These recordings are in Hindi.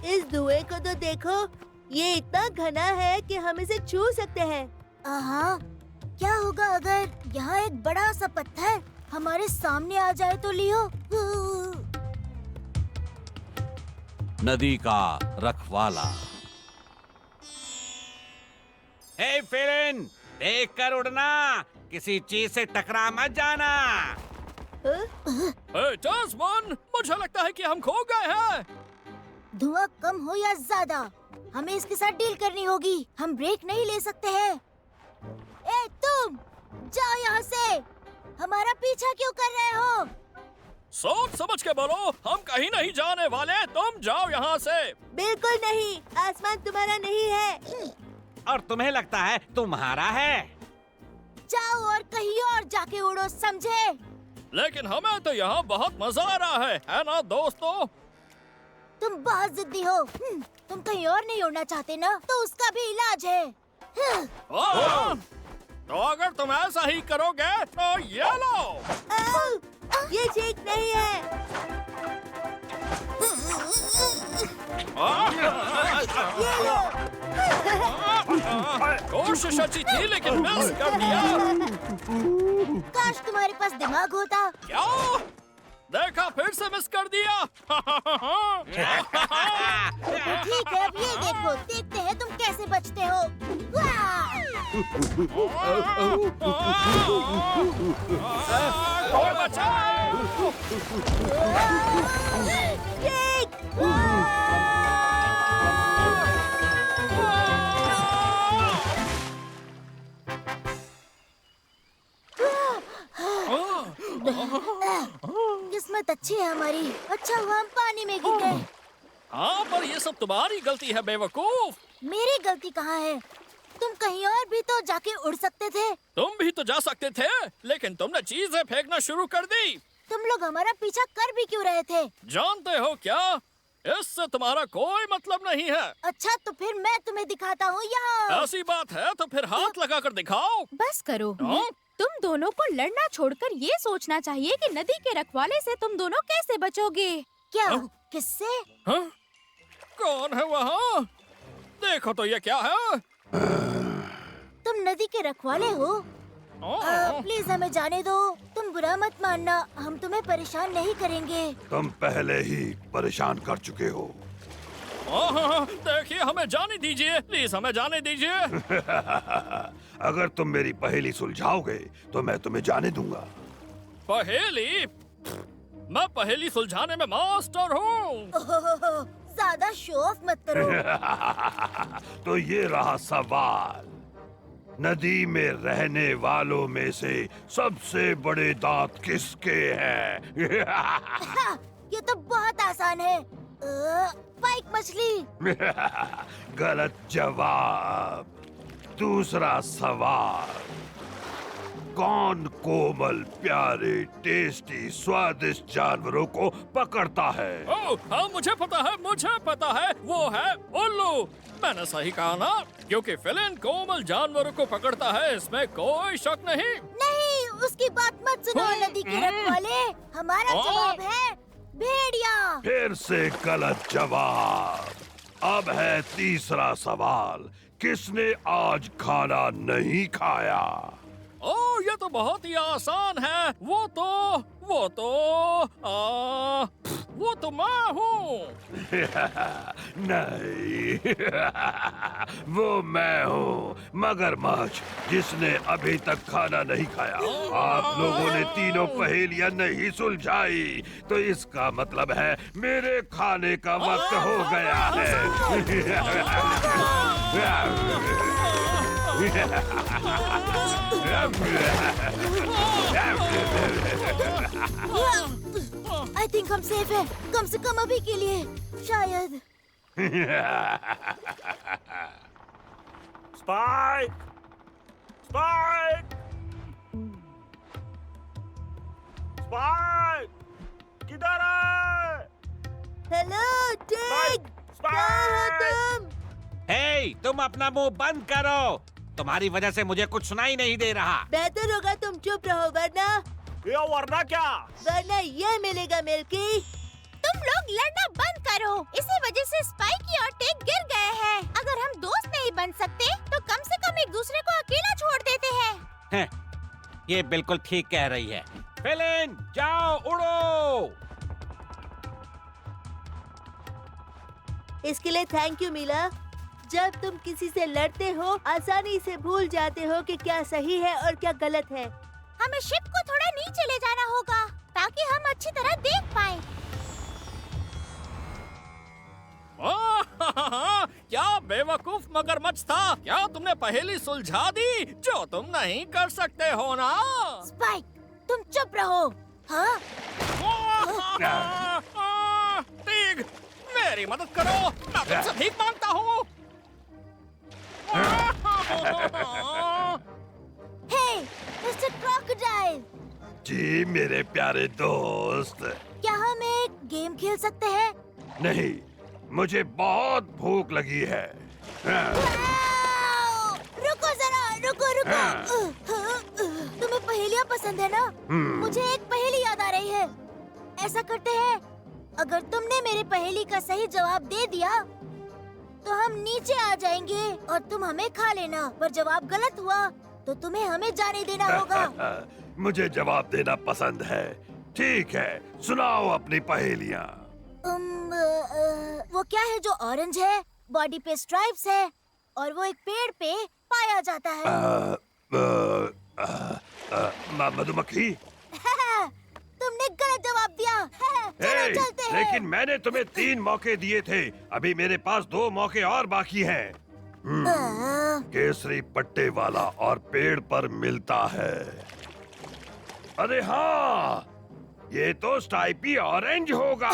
इस धुएं को तो देखो, ये इतना घना है कि हम इसे छू सकते हैं। हाँ, क्या होगा अगर यहाँ एक बड़ा सा पत्थर हमारे सामने आ जाए तो लियो? नदी का रखवाला। हे फेलिन, देख कर उड़ना, किसी चीज से टकरा मत जाना। जैस्मिन, मुझे लगता है कि हम खो गए हैं। धुआं कम हो या ज्यादा, हमें इसके साथ डील करनी होगी। हम ब्रेक नहीं ले सकते हैं। ए तुम, जाओ यहाँ से। हमारा पीछा क्यों कर रहे हो? सोच समझ के बोलो, हम कहीं नहीं जाने वाले। तुम जाओ यहाँ से। बिल्कुल नहीं, आसमान तुम्हारा नहीं है। और तुम्हें लगता है तुम्हारा है? जाओ और कहीं और जाके उड़ो, समझे? लेकिन हमें तो यहाँ बहुत मजा आ रहा है ना दोस्तों? तुम बहुत जिद्दी हो। तुम कहीं और नहीं उड़ना चाहते ना, तो उसका भी इलाज है। तो अगर तुम ऐसा ही करोगे तो ये लो। ये ठीक नहीं है। ये लो। कोशिश अच्छी थी लेकिन मिस कर दिया। काश तुम्हारे पास दिमाग होता। क्या? देखा, फिर से मिस कर दिया। ठीक है, अब ये देखो, देखते हैं तुम कैसे बचते हो। कोई बचाओ! किस्मत अच्छी है हमारी। अच्छा हुआ हम पानी में गिर गए। हाँ, पर ये सब तुम्हारी गलती है बेवकूफ। मेरी गलती कहाँ है? तुम कहीं और भी तो जाके उड़ सकते थे। तुम भी तो जा सकते थे, लेकिन तुमने चीजें फेंकना शुरू कर दी। तुम लोग हमारा पीछा कर भी क्यों रहे थे? जानते हो क्या, इससे तुम्हारा कोई मतलब नहीं है। अच्छा, तो फिर मैं तुम्हें दिखाता हूँ यहाँ। ऐसी बात है तो फिर हाथ लगा कर दिखाओ। बस करो। हाँ? तुम दोनों को लड़ना छोड़कर ये सोचना चाहिए कि नदी के रखवाले से तुम दोनों कैसे बचोगे। क्या? हाँ? किससे? हाँ? कौन है वहाँ? देखो तो ये क्या है? तुम नदी के रखवाले हो? प्लीज हमें जाने दो। तुम बुरा मत मानना, हम तुम्हें परेशान नहीं करेंगे। तुम पहले ही परेशान कर चुके हो। देखिए, हमें जाने दीजिए, प्लीज हमें जाने दीजिए। अगर तुम मेरी पहेली सुलझाओगे तो मैं तुम्हें जाने दूंगा। पहेली? मैं पहेली सुलझाने में मास्टर हूँ। ज्यादा शो ऑफ मत करो। तो ये रहा सवाल। नदी में रहने वालों में से सबसे बड़े दांत किसके हैं? हाँ, ये तो बहुत आसान है। पाइक मछली। गलत जवाब। दूसरा सवाल, कौन कोमल, प्यारे, टेस्टी, स्वादिष्ट जानवरों को पकड़ता है? ओह, हाँ, मुझे पता है, वो है उल्लू। मैंने सही कहा ना, क्योंकि फेलिन कोमल जानवरों को पकड़ता है, इसमें कोई शक नहीं। नहीं, उसकी बात मत सुनो नदी के रखवाले। हमारा जवाब है भेड़िया। फिर से गलत जवाब। अब है तीसरा सवाल, किसने आज खाना नहीं खाया? ओह, ये तो बहुत ही आसान है। वो तो मैं हूँ। नहीं, वो मैं हूँ, मगरमच्छ, जिसने अभी तक खाना नहीं खाया। आप लोगों ने तीनों पहेलियां नहीं सुलझाई, तो इसका मतलब है मेरे खाने का वक्त हो गया है। आई थिंक हम सेफ हैं, कम से कम अभी के लिए, शायद। स्पाइक! स्पाइक! स्पाइक! किधर है? हेलो टिग, कहाँ हो तुम? हे, तुम अपना मुंह बंद करो। तुम्हारी वजह से मुझे कुछ सुनाई नहीं दे रहा। बेहतर होगा तुम चुप रहो, वरना ये वरना क्या? ये मिलेगा मिल्की। तुम लोग लड़ना बंद करो। इसी वजह से स्पाइकी और टिक गिर गए हैं। अगर हम दोस्त नहीं बन सकते तो कम से कम एक दूसरे को अकेला छोड़ देते हैं। ये बिल्कुल ठीक कह रही है। फेलिन, जाओ उड़ो। इसके लिए थैंक यू मिला। जब तुम किसी से लड़ते हो आसानी से भूल जाते हो कि क्या सही है और क्या गलत है। हमें शिप को थोड़ा नीचे ले जाना होगा ताकि हम अच्छी तरह देख पाएं। क्या बेवकूफ मगरमच्छ था। क्या तुमने पहेली सुलझा दी जो तुम नहीं कर सकते हो ना? स्पाइक, तुम चुप रहो। हाँ? टिग, मेरी मदद करो। मैं तुमसे भीख मांगता हूँ। हे, मिस्टर क्रोकोडाइल, जी मेरे प्यारे दोस्त। क्या हम एक गेम खेल सकते हैं? नहीं, मुझे बहुत भूख लगी है। रुको जरा, रुको। तुम्हें पहेलियाँ पसंद है ना? मुझे एक पहेली याद आ रही है। ऐसा करते हैं, अगर तुमने मेरे पहेली का सही जवाब दे दिया तो हम नीचे आ जाएंगे और तुम हमें खा लेना। पर जवाब गलत हुआ तो तुम्हें हमें जाने देना होगा। मुझे जवाब देना पसंद है। ठीक है, सुनाओ अपनी पहेलियाँ। वो क्या है जो ऑरेंज है, बॉडी पे स्ट्राइप्स है और वो एक पेड़ पे पाया जाता है? मधुमक्खी। तुमने गलत जवाब दिया। चलो चलते हैं। लेकिन मैंने तुम्हें 3 मौके दिए थे। अभी मेरे पास 2 मौके और बाकी हैं। केसरी पट्टे वाला और पेड़ पर मिलता है। अरे हाँ, ये तो स्ट्राइपी ऑरेंज होगा।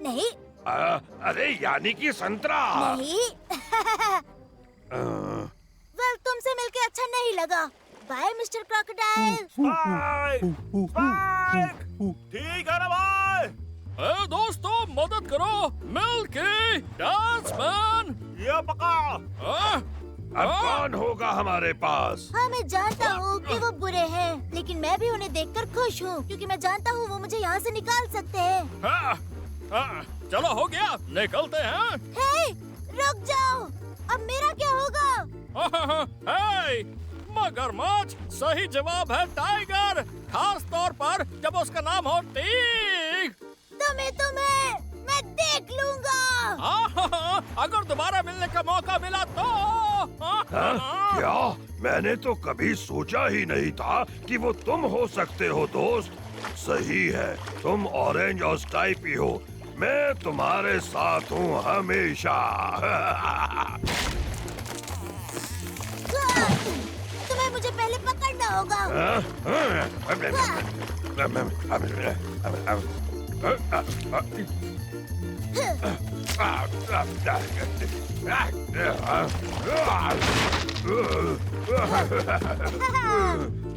नहीं। अरे यानी कि संतरा। नहीं। वेल, तुमसे मिलके अच्छा नहीं लगा। Bye mister crocodile. Spike, spike, ठीक है ना भाई? ए दोस्तों, मदद करो। Milky, dance man. ये पका। अब कौन होगा हमारे पास? हाँ, मैं जानता हूँ कि वो बुरे हैं, लेकिन मैं भी उन्हें देखकर खुश हूँ क्योंकि मैं जानता हूँ वो मुझे यहाँ से निकाल सकते हैं। चलो हो गया, निकलते हैं। हे, रुक जाओ। अब मेरा क्या होगा? हे, मगरमच्छ, सही जवाब है टाइगर, खास तौर पर जब उसका नाम हो टिग। तुम्हें मैं देख लूंगा। अगर दोबारा मिलने का मौका मिला तो। क्या? मैंने तो कभी सोचा ही नहीं था कि वो तुम हो सकते हो दोस्त। सही है, तुम ऑरेंज और स्ट्राइपी हो। मैं तुम्हारे साथ हूँ हमेशा। तुम्हें मुझे पहले पकड़ना होगा।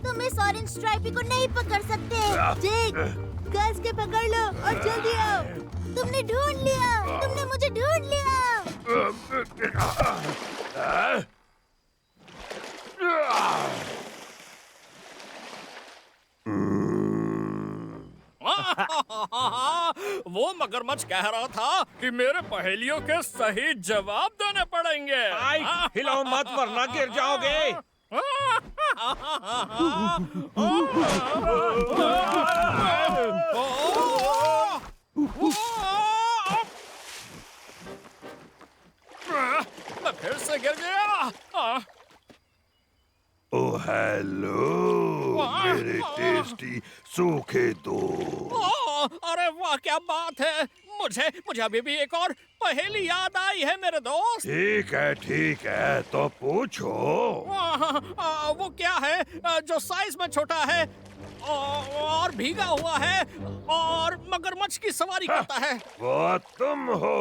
तुम इस ऑरेंज स्ट्राइपी को नहीं पकड़ सकते। जेक, कस के पकड़ लो और जल्दी आओ। तुमने ढूंढ लिया। तुमने मुझे ढूंढ लिया। वो मगरमच्छ कह रहा था कि मेरे पहेलियों के सही जवाब देने पड़ेंगे। हिलो मत वरना गिर जाओगे। मैं फिर से गिर गया। ओ हेलो मेरे टेस्टी सूखे दोस्त। अरे वाह, क्या बात है। मुझे अभी भी एक और पहेली याद आई है मेरे दोस्त। ठीक है, तो पूछो। वो क्या है जो साइज में छोटा है और भीगा हुआ है और मगरमच्छ की सवारी करता है? वो तुम हो।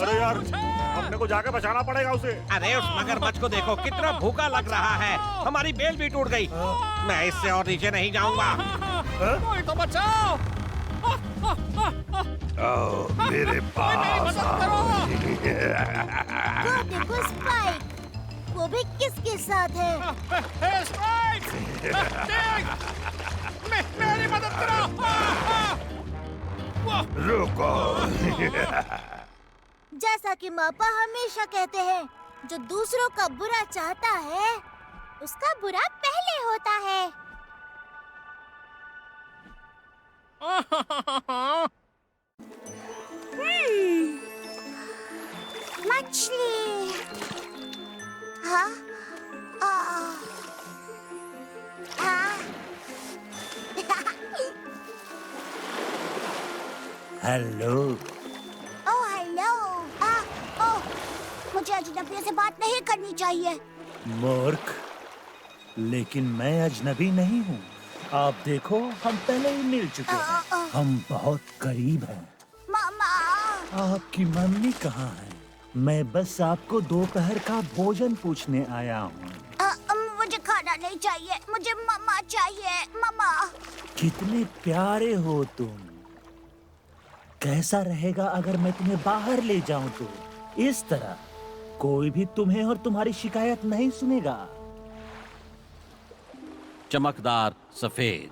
अरे यार, अपने को जाके बचाना पड़ेगा उसे। अरे उस मगरमच्छ को देखो, कितना भूखा लग रहा है। हमारी बेल भी टूट गई। मैं इससे और नीचे नहीं जाऊंगा। कोई तो बचाओ। आओ मेरे पास मदद करो। वो देखो स्पाइक, वो भी किसके साथ है? स्पाइक! मेरी मदद करो! रुको। जैसा कि मापा हमेशा कहते हैं, जो दूसरों का बुरा चाहता है, उसका बुरा पहले होता है। मछली। हाँ? हाँ? हेलो। Oh hello. ओह, मुझे अजनबियों से बात नहीं करनी चाहिए। मूर्ख, लेकिन मैं अजनबी नहीं हूँ। आप देखो, हम पहले ही मिल चुके हैं। हम बहुत करीब हैं। मामा। आपकी मम्मी कहाँ है? मैं बस आपको दोपहर का भोजन पूछने आया हूँ। मुझे खाना नहीं चाहिए, मुझे मम्मा चाहिए। मम्मा। कितने प्यारे हो तुम। कैसा रहेगा अगर मैं तुम्हें बाहर ले जाऊं तो? इस तरह कोई भी तुम्हें और तुम्हारी शिकायत नहीं सुनेगा। चमकदार सफेद।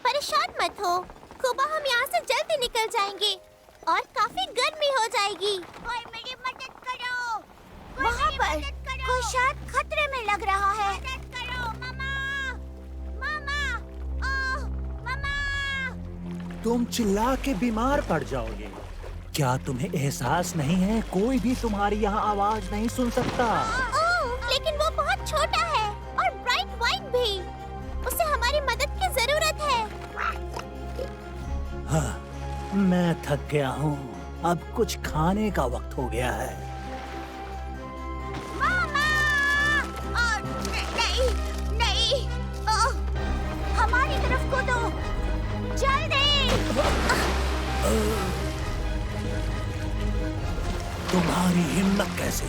परेशान मत हो कुबा, हम यहाँ से जल्दी निकल जाएंगे और काफी गर्मी हो जाएगी। कोई मेरी मदद करो। वहाँ पर कोई शायद खतरे में लग रहा है। मदद करो मामा। मामा। ओह मामा। तुम चिल्ला के बीमार पड़ जाओगे। क्या तुम्हें एहसास नहीं है, कोई भी तुम्हारी यहाँ आवाज नहीं सुन सकता। ओह, लेकिन वो बहुत छोटा है और ब्राइट व्हाइट भी। उसे हमारी मदद की जरूरत है। हाँ, मैं थक गया हूँ। अब कुछ खाने का वक्त हो गया है। मामा। नहीं, नहीं। हमारी तरफ कूदो, जल्दी। तुम्हारी हिम्मत कैसे?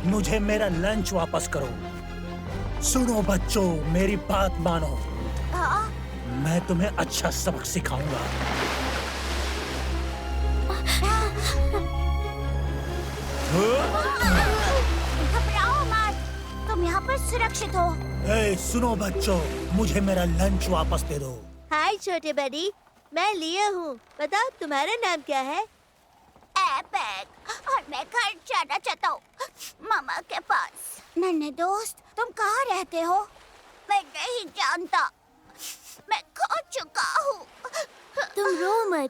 मुझे मेरा लंच वापस करो। सुनो बच्चों, मेरी बात मानो। मैं तुम्हें अच्छा सबक सिखाऊंगा। घबराओ मत, तुम यहाँ पर सुरक्षित हो। ए, सुनो बच्चों, मुझे मेरा लंच वापस दे दो। हाय छोटे बड़ी, मैं लिया हूँ। बताओ तुम्हारा नाम क्या है? एपेक, और मैं घर जाना चाहता हूँ, मामा के पास। नन्हे दोस्त, तुम कहाँ रहते हो? मैं नहीं जानता, मैं खो चुका हूँ। तुम रो मत,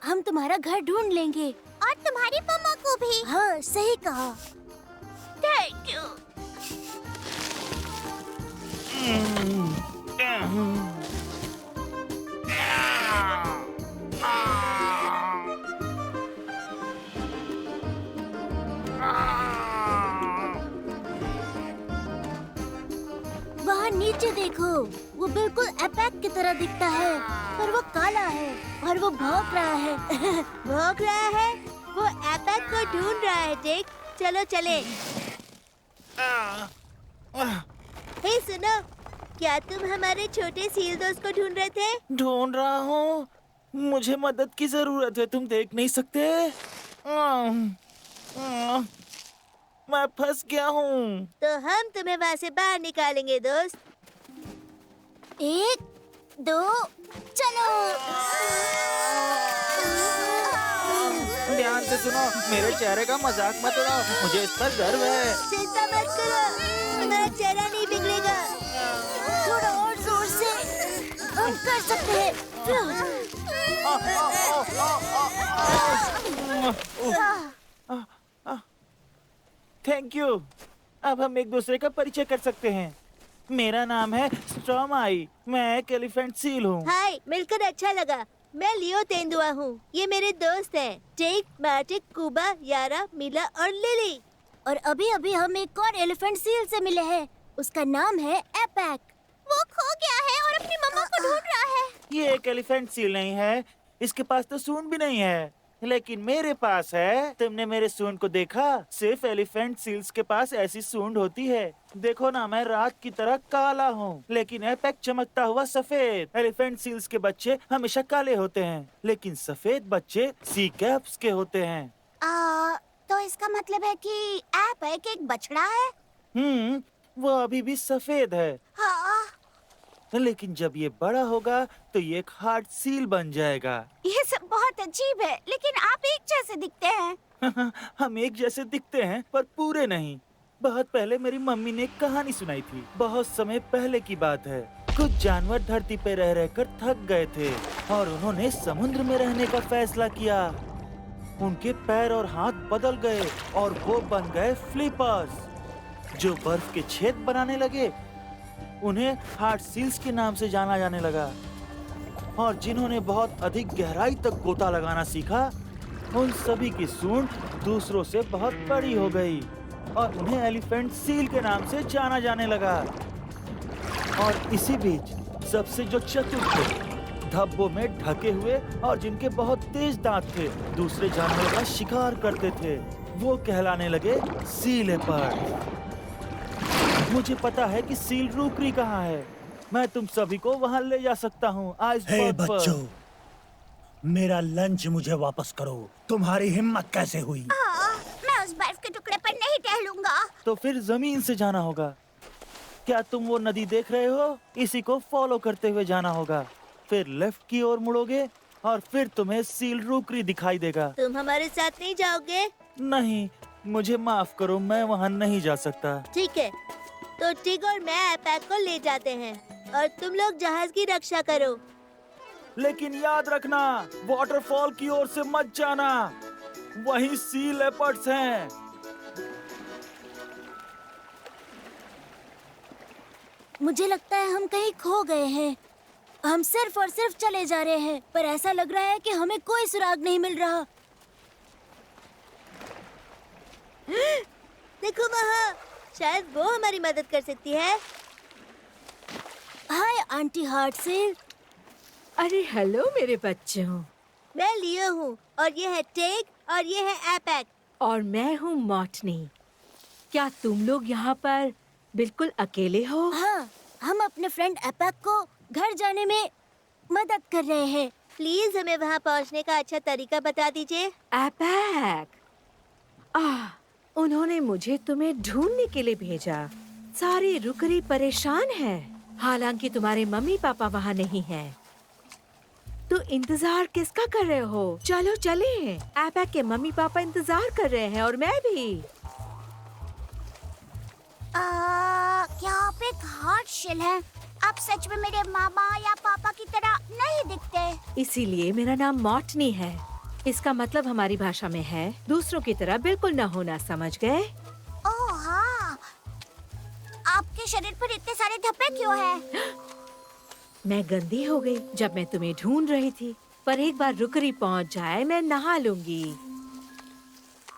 हम तुम्हारा घर ढूंढ लेंगे। और तुम्हारी मम्मा को भी। हाँ, सही कहा। Thank you. वहाँ नीचे देखो, वो बिल्कुल एपेक की तरह दिखता है, पर वो काला है और वो भौंक रहा है। भौंक रहा है? वो एपेक को ढूंढ रहा है टेक। चलो चले। हे सुनो, क्या तुम हमारे छोटे सील दोस्त को ढूंढ रहे थे? ढूंढ रहा हूँ। मुझे मदद की जरूरत है, तुम देख नहीं सकते? मैं फंस गया हूँ। तो हम तुम्हें वहाँ से बाहर निकालेंगे दोस्त। 1, 2, चलो। ध्यान से सुनो, मेरे चेहरे का मजाक मत उड़ाओ, मुझे इस पर गर्व है। चिंता मत करो, तुम्हारा चेहरा नहीं बिगड़ेगा। थोड़ा और जोर से, हम कर सकते हैं। Thank you. अब हम एक दूसरे का परिचय कर सकते हैं। मेरा नाम है स्ट्रॉमाई, मैं एक एलिफेंट सील हूँ। हाय, मिलकर अच्छा लगा। मैं लियो तेंदुआ हूँ। ये मेरे दोस्त हैं, टेक, मार्टिक, कुबा, यारा, मिला और लिली। और अभी अभी हम एक और एलिफेंट सील से मिले हैं। उसका नाम है एपेक। वो खो गया है और अपनी मम्मा को ढूंढ रहा है। ये एक एलिफेंट सील नहीं है, इसके पास तो सूंड भी नहीं है। लेकिन मेरे पास है। तुमने मेरे सूंड को देखा? सिर्फ एलिफेंट सील्स के पास ऐसी सूंड होती है। देखो ना, मैं रात की तरह काला हूँ, लेकिन एपेक चमकता हुआ सफेद। एलिफेंट सील्स के बच्चे हमेशा काले होते हैं, लेकिन सफेद बच्चे सी कैप्स के होते हैं। तो इसका मतलब है कि एपेक एक बछड़ा है? वो अभी भी सफेद है। हाँ। लेकिन जब ये बड़ा होगा तो ये एक हार्ड सील बन जाएगा। ये सब बहुत अजीब है, लेकिन आप एक जैसे दिखते हैं। हम एक जैसे दिखते हैं, पर पूरे नहीं। बहुत पहले मेरी मम्मी ने एक कहानी सुनाई थी। बहुत समय पहले की बात है। कुछ जानवर धरती पे रह रहकर थक गए थे और उन्होंने समुद्र में रहने का फैसला किया। उनके पैर और हाथ बदल गए और वो बन गए फ्लिपर्स, जो बर्फ के छेद बनाने लगे। उन्हें हार्ड सील्स के नाम से जाना जाने लगा। और जिन्होंने बहुत अधिक गहराई तक गोता लगाना सीखा, उन सभी की सूंड दूसरों से बहुत बड़ी हो गई और उन्हें एलिफेंट सील के नाम से जाना जाने लगा। और इसी बीच सबसे जो चतुर थे, धब्बों में ढके हुए और जिनके बहुत तेज दांत थे, दूसरे जानवरों का शिकार करते थे, वो कहलाने लगे सी लेपर्ड। मुझे पता है कि सील रूकरी कहाँ है। मैं तुम सभी को वहाँ ले जा सकता हूँ। हे बच्चों, मेरा लंच मुझे वापस करो। तुम्हारी हिम्मत कैसे हुई? मैं उस बर्फ के टुकड़े पर नहीं टहलूंगा। तो फिर जमीन से जाना होगा। क्या तुम वो नदी देख रहे हो? इसी को फॉलो करते हुए जाना होगा। फिर लेफ्ट की ओर मुड़ोगे और फिर तुम्हें सील रूकरी दिखाई देगा। तुम हमारे साथ नहीं जाओगे? नहीं, मुझे माफ करो, मैं वहाँ नहीं जा सकता। ठीक है, तो टिग और मैं एपेक को ले जाते हैं और तुम लोग जहाज की रक्षा करो। लेकिन याद रखना, वाटरफॉल की ओर से मत जाना। वहीं सी लेपर्ड्स हैं। मुझे लगता है हम कहीं खो गए हैं। हम सिर्फ और सिर्फ चले जा रहे हैं, पर ऐसा लग रहा है कि हमें कोई सुराग नहीं मिल रहा। देखो वहाँ, शायद वो हमारी मदद कर सकती है। Hi aunty hard seal. अरे हेलो मेरे बच्चों। मैं लियो हूँ और ये है टिग और ये है एपेक। और मैं हूँ मॉटनी। क्या तुम लोग यहाँ पर बिल्कुल अकेले हो? हाँ, हम अपने फ्रेंड एपेक को घर जाने में मदद कर रहे हैं। प्लीज हमें वहाँ पहुँचने का अच्छा तरीका बता दीजिए। एपेक, उन्होंने मुझे तुम्हें ढूंढने के लिए भेजा। सारी रुकरी परेशान है, हालांकि तुम्हारे मम्मी पापा वहाँ नहीं हैं। तो इंतजार किसका कर रहे हो? चलो चले। एपेक के मम्मी पापा इंतजार कर रहे हैं और मैं भी। क्या आप एक हार्ड शेल हैं? आप सच में मेरे मामा या पापा की तरह नहीं दिखते। इसीलिए मेरा नाम मॉटनी है। इसका मतलब हमारी भाषा में है दूसरों की तरह बिल्कुल न होना, समझ गए? ओह हाँ। आपके शरीर पर इतने सारे धब्बे क्यों हैं? मैं गंदी हो गई जब मैं तुम्हें ढूंढ रही थी, पर एक बार रुकरी पहुंच जाए मैं नहा लूंगी।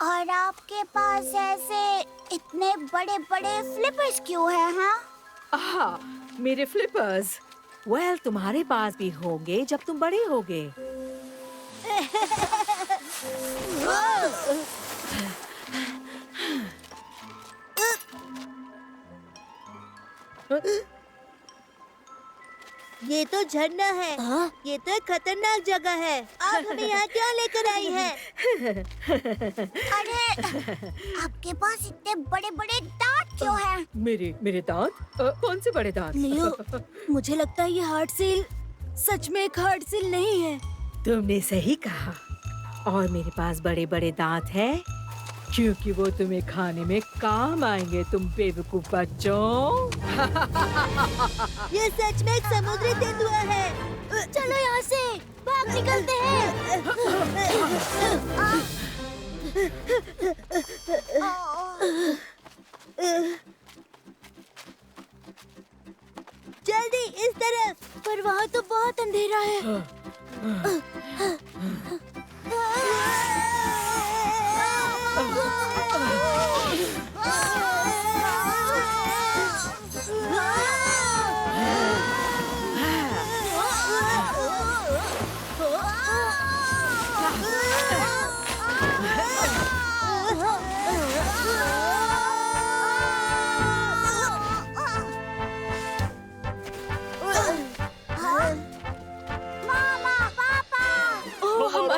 और आपके पास ऐसे इतने बड़े बड़े फ्लिपर्स क्यों हैं? हाँ, मेरे फ्लिपर्स, वेल तुम्हारे पास भी होंगे जब तुम बड़े होगे। ये तो झरना है। ये तो एक खतरनाक जगह है। आप हमें यहाँ क्यों लेकर आई है? अरे आपके पास इतने बड़े बड़े दांत क्यों हैं? मेरे दांत? कौन से बड़े दांत? लियो, मुझे लगता है ये हार्ड सील सच में एक हार्ड सील नहीं है। तुमने सही कहा। और मेरे पास बड़े बड़े दांत हैं, क्योंकि वो तुम्हें खाने में काम आएंगे, तुम बेवकूफ बच्चों। ये सच में एक समुद्री तेंदुआ है। चलो यहाँ से भाग निकलते हैं। जल्दी इस तरफ। पर वहाँ तो बहुत अंधेरा है।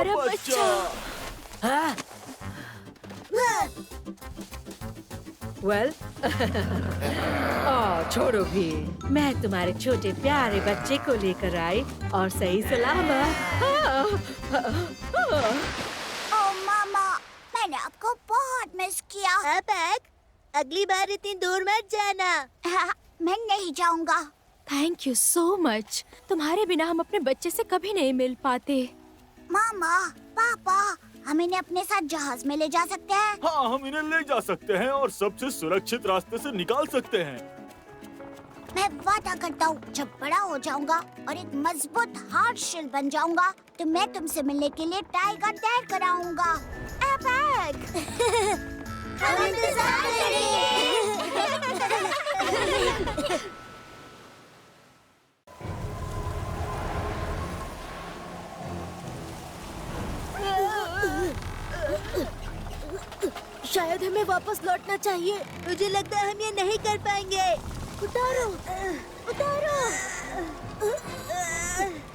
हमारा बच्चा। वेल छोड़ो भी, मैं तुम्हारे छोटे प्यारे बच्चे को लेकर आई और सही सलामत। ओ मामा, मैंने आपको बहुत मिस किया। पैक, अगली बार इतनी दूर मत जाना। मैं नहीं जाऊंगा। Thank you so much. तुम्हारे बिना हम अपने बच्चे से कभी नहीं मिल पाते। मामा, पापा, हम इन्हें अपने साथ जहाज में ले जा सकते हैं? हाँ, हम इन्हें ले जा सकते हैं और सबसे सुरक्षित रास्ते से निकाल सकते हैं। मैं वादा करता हूँ, जब बड़ा हो जाऊंगा और एक मजबूत हार्ट शेल बन जाऊंगा, तो मैं तुमसे मिलने के लिए टाइगर डेयर कराऊंगा। हम इंतजार करेंगे। शायद हमें वापस लौटना चाहिए। मुझे लगता है हम ये नहीं कर पाएंगे। उतारो, उतारो।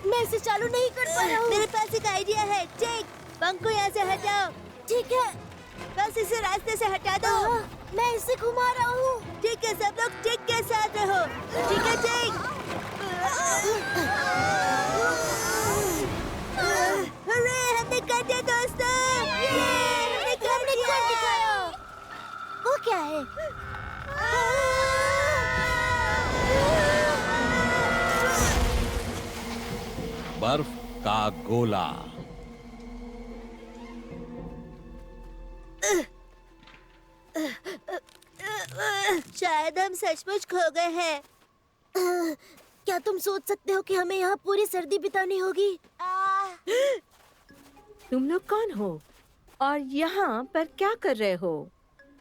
मैं इसे चालू नहीं कर पा रहा हूँ। मेरे पास एक आइडिया है। चेक, पंख को यहाँ से हटाओ। ठीक है, बस इसे रास्ते से हटा दो। मैं इसे घुमा रहा हूँ। ठीक है, सब लोग चेक के साथ रहो। ठीक है, चेक। अरे, हमने कर दिया दोस्तों। हमने कर दिया। वो क्या है? बर्फ का गोला। शायद हम सचमुच खो गए हैं। क्या तुम सोच सकते हो कि हमें यहाँ पूरी सर्दी बितानी होगी? तुम लोग कौन हो और यहाँ पर क्या कर रहे हो?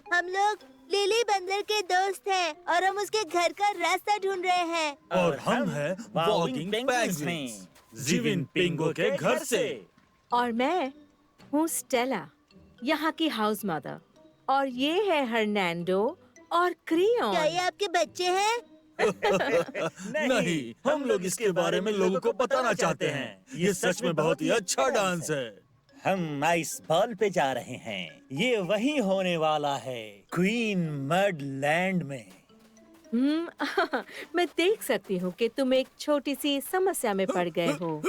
हम लोग लिली बंदर के दोस्त हैं और हम उसके घर का रास्ता ढूंढ रहे हैं। और हम हैं वॉकिंग पेंगुइन्स, जीविन पिंगो के घर से। और मैं हूँ स्टेला, यहाँ की हाउस मदर। और ये है हर्नांडो और क्रियोन। क्या ये आपके बच्चे हैं? नहीं, हम लोग इसके बारे में लोगों को बताना चाहते हैं। ये सच में बहुत ही अच्छा डांस है। हम आइस बॉल पे जा रहे हैं। ये वही होने वाला है, क्वीन मड लैंड में। मैं देख सकती हूँ कि तुम एक छोटी सी समस्या में पड़ गए हो।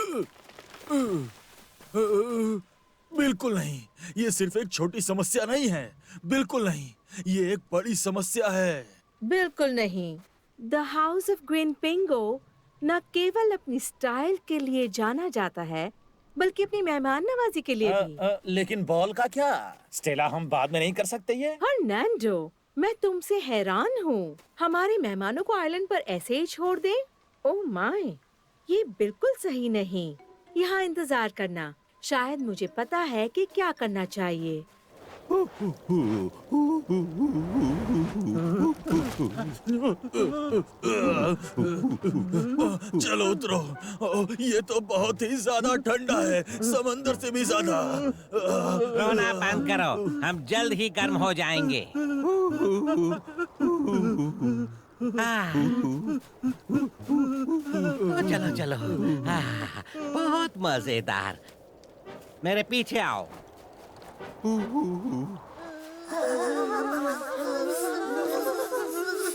बिल्कुल नहीं, ये सिर्फ एक छोटी समस्या नहीं है। बिल्कुल नहीं, ये एक बड़ी समस्या है। बिल्कुल नहीं। द हाउस ऑफ ग्रीन पिंगो न केवल अपनी स्टाइल के लिए जाना जाता है, बल्कि अपनी मेहमान नवाजी के लिए भी। लेकिन बॉल का क्या? स्टेला, हम बाद में नहीं कर सकते ये? हर्नांडो, मैं तुमसे हैरान हूँ। हमारे मेहमानों को आइलैंड पर ऐसे ही छोड़ दे? ओह माय, ये बिल्कुल सही नहीं। यहाँ इंतजार करना, शायद मुझे पता है कि क्या करना चाहिए। चलो उतरो। ये तो बहुत ही ज्यादा ठंडा है, समंदर से भी ज्यादा। रोना बंद करो, हम जल्द ही गर्म हो जाएंगे। चलो चलो, बहुत मजेदार। मेरे पीछे आओ।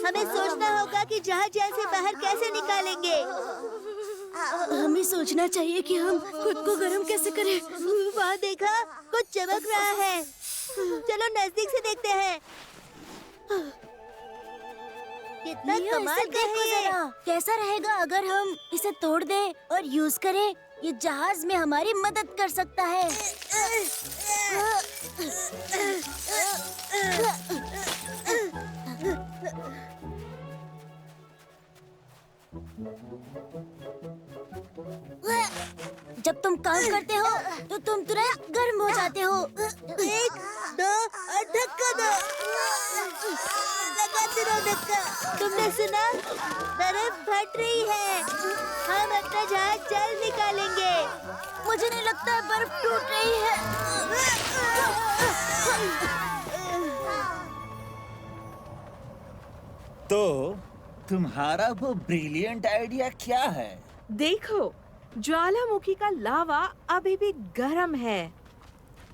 हमें सोचना होगा कि जहाज से बाहर कैसे निकालेंगे। हमें सोचना चाहिए कि हम खुद को गर्म कैसे करें। वहाँ देखा, कुछ चमक रहा है। चलो नजदीक से देखते हैं। कितना कमाल का है ये। कैसा रहेगा अगर हम इसे तोड़ दें और यूज करें? ये जहाज में हमारी मदद कर सकता है। जब तुम काम करते हो तो तुम तुरंत गर्म हो जाते हो। 1, 2 और धक्का दो। लगाते रहो धक्का। तुमने सुना? बर्फ फट रही है। हम अपना जहाज जल्द निकालेंगे। मुझे नहीं लगता है बर्फ टूट रही है। तो तुम्हारा वो ब्रिलियंट आइडिया क्या है? देखो, ज्वालामुखी का लावा अभी भी गर्म है।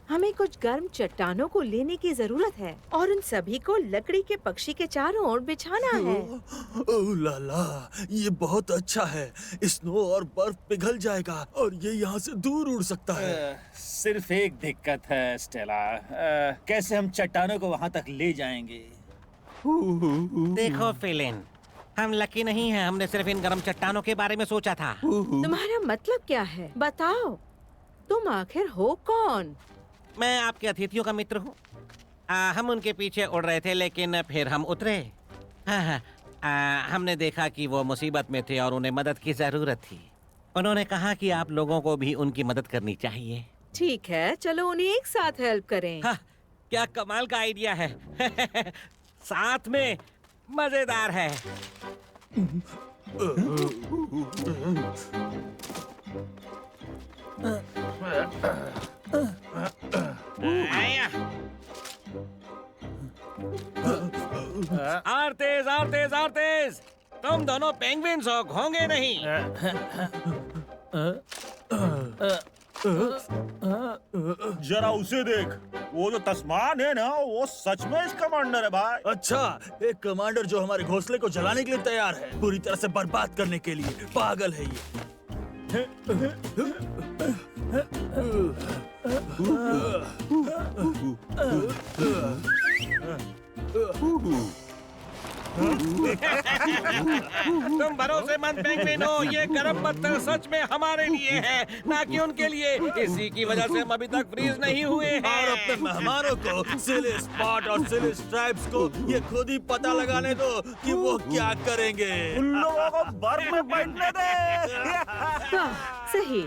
हमें कुछ गर्म चट्टानों को लेने की जरूरत है और उन सभी को लकड़ी के पक्षी के चारों ओर बिछाना है। ओह लाला, ये बहुत अच्छा है। स्नो और बर्फ पिघल जाएगा और ये यहाँ से दूर उड़ सकता है। सिर्फ एक दिक्कत है स्टेला, कैसे हम चट्टानों को वहाँ तक ले जाएंगे? देखो फिलिन, हम लकी नहीं हैं। हमने सिर्फ इन गर्म चट्टानों के बारे में सोचा था। तुम्हारा मतलब क्या है? बताओ, तुम आखिर हो कौन? मैं आपके अतिथियों का मित्र हूँ। हम उनके पीछे उड़ रहे थे, लेकिन फिर हम उतरे। हमने देखा कि वो मुसीबत में थे और उन्हें मदद की जरूरत थी। उन्होंने कहा कि आप लोगों को भी उनकी मदद करनी चाहिए। ठीक है, चलो उन्हें एक साथ हेल्प करें। क्या कमाल का आइडिया है। साथ में मजेदार है। और तेज और तेज और तेज। तुम दोनों पेंगुइन्स हो, घोंगे नहीं। जरा उसे देख, वो जो तस्मान है ना, वो सच में इस कमांडर है भाई। अच्छा, एक कमांडर जो हमारे घोंसले को जलाने के लिए तैयार है, पूरी तरह से बर्बाद करने के लिए। पागल है ये। तुम भरोसेमंद पेंगुइन हो। ये गर्म पत्थर सच में हमारे लिए है, ना कि उनके लिए। इसी की वजह से हम अभी तक फ्रीज नहीं हुए हैं। और अपने मेहमानों को, सिली स्पॉट और सिली स्ट्राइप्स को, ये खुद ही पता लगाने दो कि वो क्या करेंगे। उन लोगों को बर्फ में बैठने दे। सही।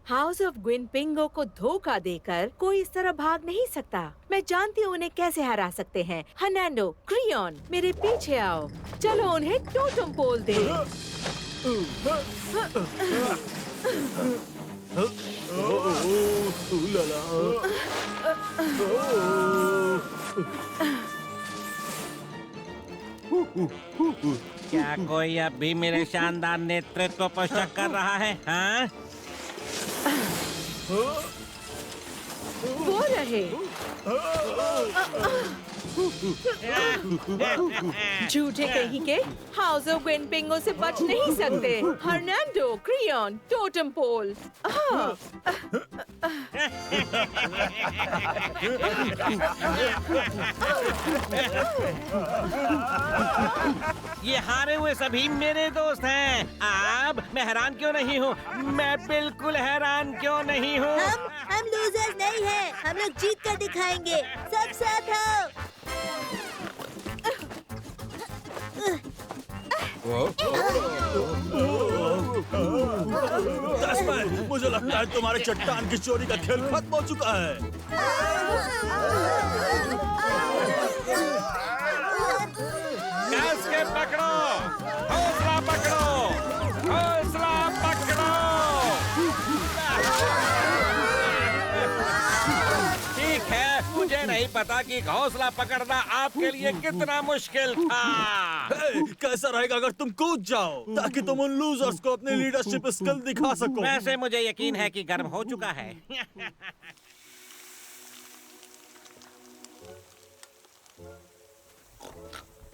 हाउस ऑफ ग्विनपिंगो को धोखा देकर कोई इस तरह भाग नहीं सकता। मैं जानती हूँ उन्हें कैसे हरा सकते हैं। हर्नांडो, क्रियोन, मेरे पीछे आओ। चलो उन्हें टोटम पोल दे। क्या कोई अब भी मेरे शानदार नेतृत्व पर शक कर रहा है? हाँ? वो रहे। झूठे कहीं के, हाउस ऑफ ग्विनपिंगो से बच नहीं सकते। हर्नांडो, क्रियोन, टोटम पोल। ये हारे हुए सभी मेरे दोस्त हैं। अब मैं हैरान क्यों नहीं हूँ? मैं बिल्कुल हैरान क्यों नहीं हूँ? हम लूजर्स नहीं हैं। हम लोग जीत कर दिखाएंगे। सब साथ आओ। मुझे लगता है तुम्हारे चट्टान की चोरी का खेल खत्म हो चुका है। कस के पकड़ो, हौसला पकड़ो, हौसला पकड़ो। ठीक है, मुझे नहीं पता कि हौसला पकड़ना आपके लिए कितना मुश्किल था। कैसा रहेगा अगर तुम कूद जाओ, ताकि तुम उन लूजर्स को अपनी लीडरशिप स्किल दिखा सको। वैसे मुझे यकीन है कि गर्म हो चुका है।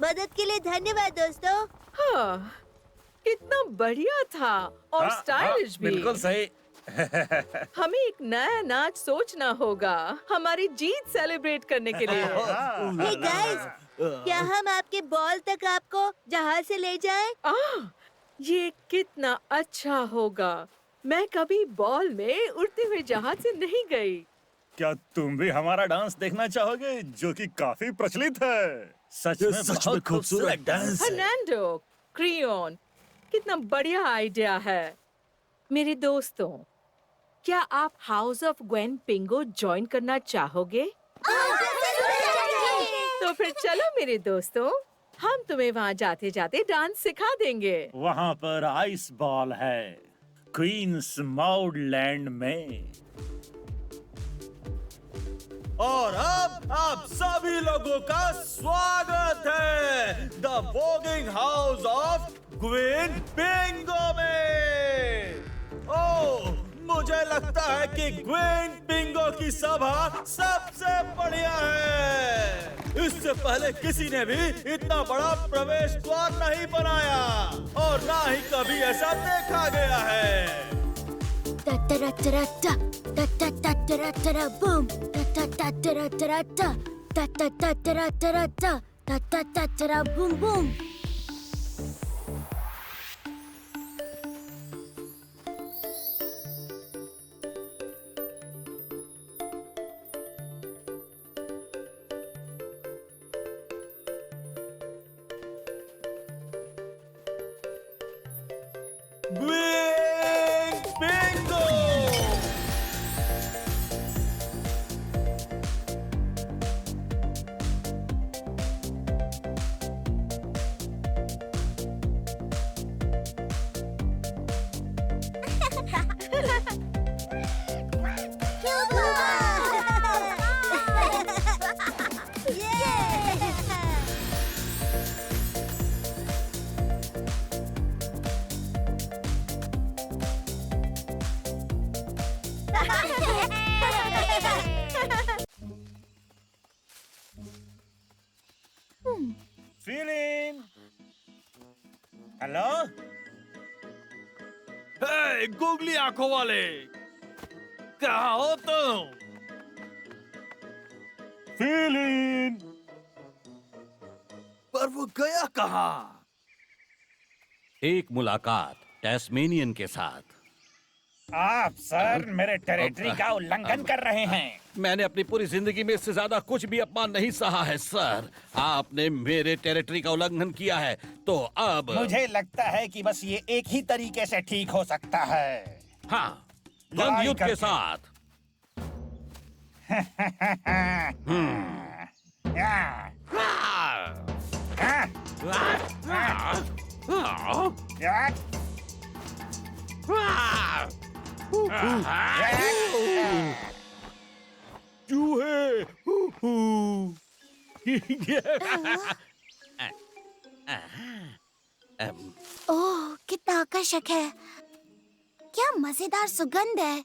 मदद के लिए धन्यवाद दोस्तों। हाँ, कितना बढ़िया था और स्टाइलिश भी। बिल्कुल सही। हमें एक नया नाच सोचना होगा हमारी जीत सेलिब्रेट करने के लिए। हे गाइस, क्या हम आपके बॉल तक आपको जहाज से ले जाएं? ये कितना अच्छा होगा। मैं कभी बॉल में उड़ते हुए जहाज से नहीं गई। क्या तुम भी हमारा डांस देखना चाहोगे, जो कि काफी प्रचलित है? सच में खूबसूरत डांस है। हर्नांडो, क्रियोन, कितना बढ़िया आइडिया है। मेरे दोस्तों, क्या आप हाउस ऑफ ग्विनपिंगो ज्वाइन करना चाहोगे? तो फिर चलो मेरे दोस्तों, हम तुम्हें वहाँ जाते जाते डांस सिखा देंगे। वहाँ पर आइस बॉल है, क्वींस माउड लैंड में। और अब आप सभी लोगों का स्वागत है द वोगिंग हाउस ऑफ ग्विनपिंगो में। लगता है कि क्वीन बिंगो की सभा सबसे बढ़िया है। इससे पहले किसी ने भी इतना बड़ा प्रवेश द्वार नहीं बनाया और ना ही कभी ऐसा देखा गया है। Boom boom boom. Bingo feeling. Hello. हे गुगली आंखों वाले, कहाँ हो तुम? फीलिंग। पर वो गया कहाँ? एक मुलाकात टैस्मेनियन के साथ। आप सर मेरे टेरिटरी का उल्लंघन कर रहे हैं। मैंने अपनी पूरी जिंदगी में इससे ज्यादा कुछ भी अपमान नहीं सहा है सर। आपने मेरे टेरिटरी का उल्लंघन किया है तो अब मुझे लगता है कि बस ये एक ही तरीके से ठीक हो सकता है। हाँ, द्वंद्व युद्ध के साथ। चूहे। ओह, कितना आकर्षक है। क्या मजेदार सुगंध है।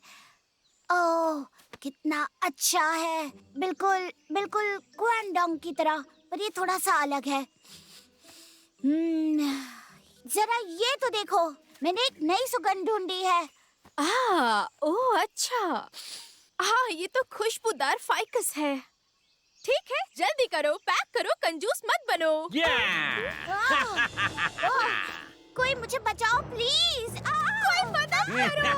ओह, कितना अच्छा है। बिल्कुल बिल्कुल क्वांडोंग की तरह, पर ये थोड़ा सा अलग है। जरा ये तो देखो, मैंने एक नई सुगंध ढूंढी है। ओह अच्छा। हाँ, ये तो खुशबूदार फाइकस है। ठीक है, जल्दी करो, पैक करो, कंजूस मत बनो। कोई मुझे बचाओ प्लीज। कोई मदद करो।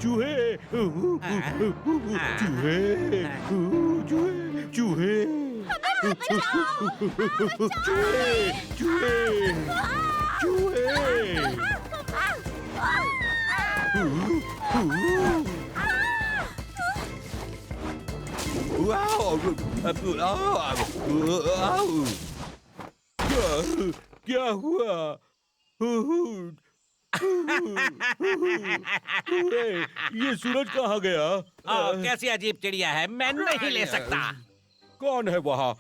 चूहे। चूहे। चूहे। क्या हुआ? ये सूरज कहाँ गया? कैसी अजीब चिड़िया है, मैं नहीं ले सकता। कौन है वहाँ?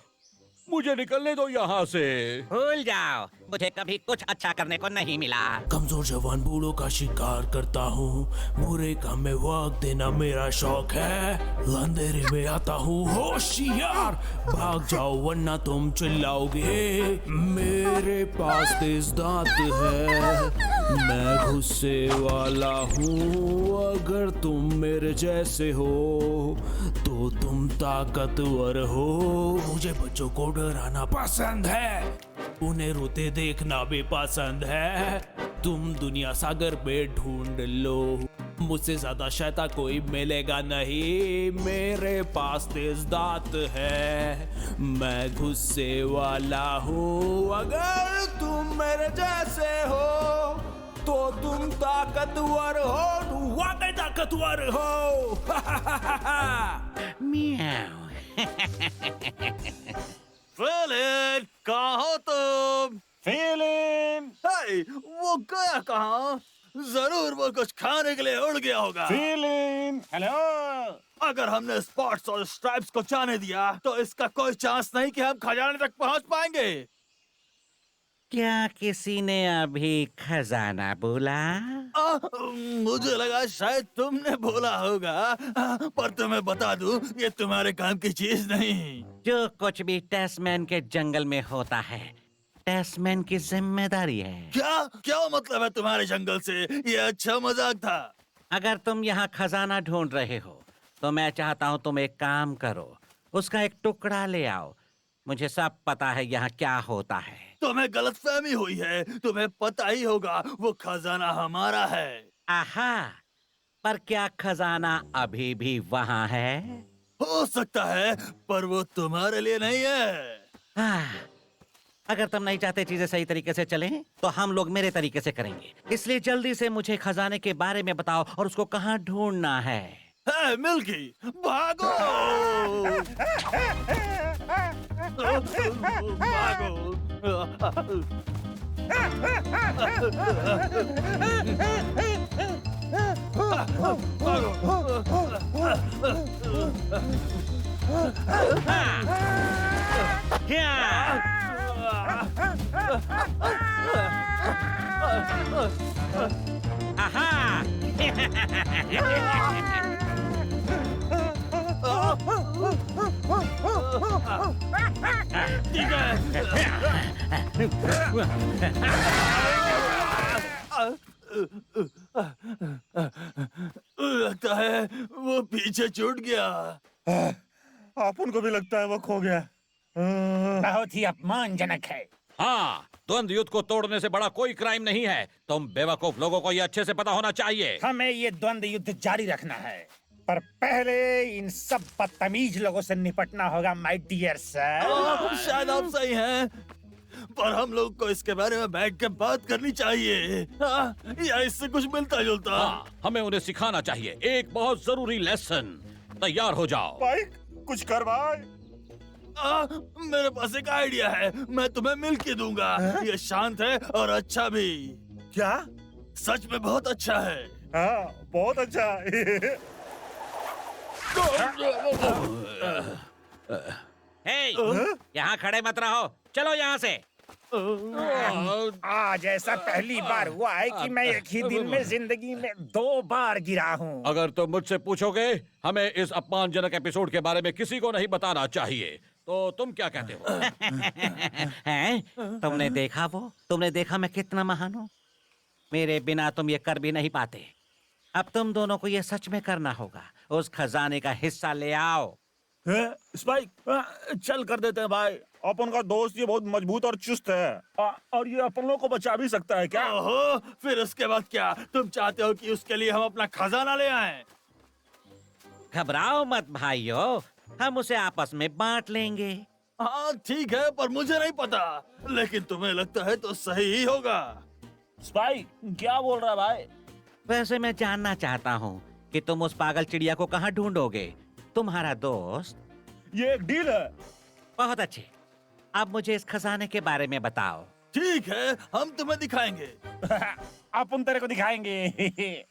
मुझे निकलने दो यहाँ से। भूल जाओ, मुझे कभी कुछ अच्छा करने को नहीं मिला। कमजोर जवान बूढ़ों का शिकार करता हूँ, बुरे काम में वक्त देना मेरा शौक है। अंधेरे में आता हूँ होशियार, भाग जाओ वरना तुम चिल्लाओगे। मेरे पास तेज दांत है, मैं गुस्से वाला हूँ। अगर तुम मेरे जैसे हो तो तुम ताकतवर हो। मुझे बच्चों को डराना पसंद है, उन्हें रोते देखना भी पसंद है। तुम दुनिया सागर में ढूंढ लो, मुझसे ज्यादा शैतान कोई मिलेगा नहीं। मेरे पास तेज दांत है, मैं गुस्से वाला हूँ। अगर तुम मेरे जैसे हो तो तुम ताकतवर हो, वाकई ताकतवर हो। म्याऊ। फिलिन, कहाँ हो तुम? फीलिंग। हे, वो गया कहाँ? जरूर वो कुछ खाने के लिए उड़ गया होगा। फीलिंग। हेलो। अगर हमने स्पॉट्स और स्ट्राइप्स को जाने दिया तो इसका कोई चांस नहीं कि हम खजाने तक पहुंच पाएंगे। क्या किसी ने अभी खजाना बोला? मुझे लगा शायद तुमने बोला होगा, पर तुम्हें बता दूं, ये तुम्हारे काम की चीज नहीं। जो कुछ भी टेस्टमैन के जंगल में होता है, टेस्टमैन की जिम्मेदारी है। क्या क्या मतलब है तुम्हारे जंगल से? ये अच्छा मजाक था। अगर तुम यहाँ खजाना ढूंढ रहे हो, तो मैं चाहता हूँ तुम एक काम करो, उसका एक टुकड़ा ले आओ। मुझे सब पता है यहाँ क्या होता है। तुम्हें गलतफहमी हुई है, तुम्हें पता ही होगा वो खजाना हमारा है। आहा, पर क्या खजाना अभी भी वहाँ है? हो सकता है, पर वो तुम्हारे लिए नहीं है। अगर तुम नहीं चाहते चीजें सही तरीके से चलें, तो हम लोग मेरे तरीके से करेंगे। इसलिए जल्दी से मुझे खजाने के बारे में बताओ और उसको कहाँ ढूंढना है। मिल्की, भागो! भागो! ठीक लगता है वो पीछे छूट गया। अपन को भी लगता है वो खो गया। बहुत ही अपमानजनक है। हाँ, द्वंद्व युद्ध को तोड़ने से बड़ा कोई क्राइम नहीं है। तुम बेवकूफ लोगों को ये अच्छे से पता होना चाहिए। हमें ये द्वंद्व युद्ध जारी रखना है, पर पहले इन सब बदतमीज लोगों से निपटना होगा माय डियर सर। शायद आप सही हैं, पर हम लोग को इसके बारे में बैठ के बात करनी चाहिए, या इससे कुछ मिलता जुलता। हमें उन्हें सिखाना चाहिए एक बहुत जरूरी लेसन। तैयार हो जाओ। भाई कुछ कर भाई। मेरे पास एक आइडिया है, मैं तुम्हें मिल्की दूंगा। ये शांत है और अच्छा भी। क्या? सच में बहुत अच्छा है। हाँ, बहुत अच्छा। यहाँ खड़े मत रहो, चलो यहाँ से। आज ऐसा पहली बार हुआ है कि मैं एक ही दिन में जिंदगी में 2 बार गिरा हूँ। अगर तुम मुझसे पूछोगे, हमें इस अपमानजनक एपिसोड के बारे में किसी को नहीं बताना चाहिए। तो तुम क्या कहते हो? हैं? तुमने देखा तुमने देखा मैं कितना महान हूँ? मेरे बिना तुम ये कर भी नहीं पाते। अब तुम दोनों को ये सच में करना होगा। उस खजाने का हिस्सा ले आओ। स्पाइक, चल कर देते हैं भाई। अपन का दोस्त ये बहुत मजबूत और चुस्त है, और ये अपन लोग को बचा भी सकता है। क्या? ओहो, फिर उसके बाद क्या? तुम चाहते हो कि उसके लिए हम अपना खजाना ले आएं? घबराओ मत भाइयों, हम उसे आपस में बांट लेंगे। हाँ ठीक है, पर मुझे नहीं पता, लेकिन तुम्हें लगता है तो सही ही होगा। स्पाइक क्या बोल रहा है भाई? वैसे मैं जानना चाहता हूँ कि तुम उस पागल चिड़िया को कहाँ ढूंढोगे? तुम्हारा दोस्त। ये एक डील है। बहुत अच्छे, अब मुझे इस खजाने के बारे में बताओ। ठीक है, हम तुम्हें दिखाएंगे। अपन तेरे को दिखाएंगे।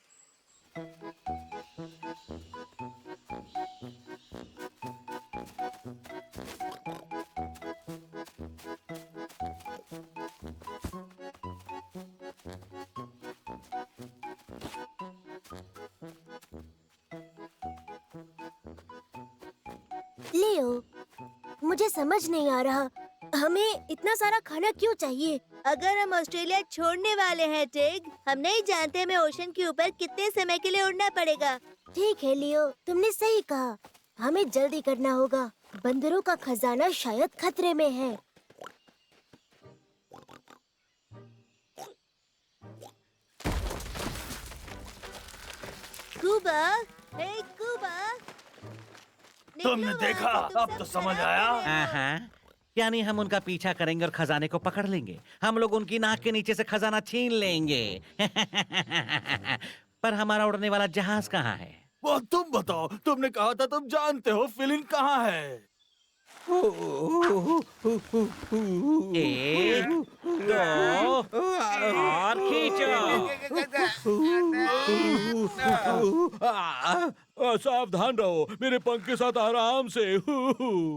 लियो, मुझे समझ नहीं आ रहा, हमें इतना सारा खाना क्यों चाहिए? अगर हम ऑस्ट्रेलिया छोड़ने वाले हैं टिग, हम नहीं जानते हमें ओशन के ऊपर कितने समय के लिए उड़ना पड़ेगा। ठीक है लियो, तुमने सही कहा, हमें जल्दी करना होगा। बंदरों का खजाना शायद खतरे में है। कूबा, हे कूबा, तुमने देखा? अब तो समझ आया। यानी हम उनका पीछा करेंगे और खजाने को पकड़ लेंगे। हम लोग उनकी नाक के नीचे से खजाना छीन लेंगे। पर हमारा उड़ने वाला जहाज कहाँ है? वो तुम बताओ, तुमने कहा था तुम जानते हो फिलिन कहाँ है। एक, दो, और खींचो। सावधान रहो, मेरे पंख के साथ आराम से।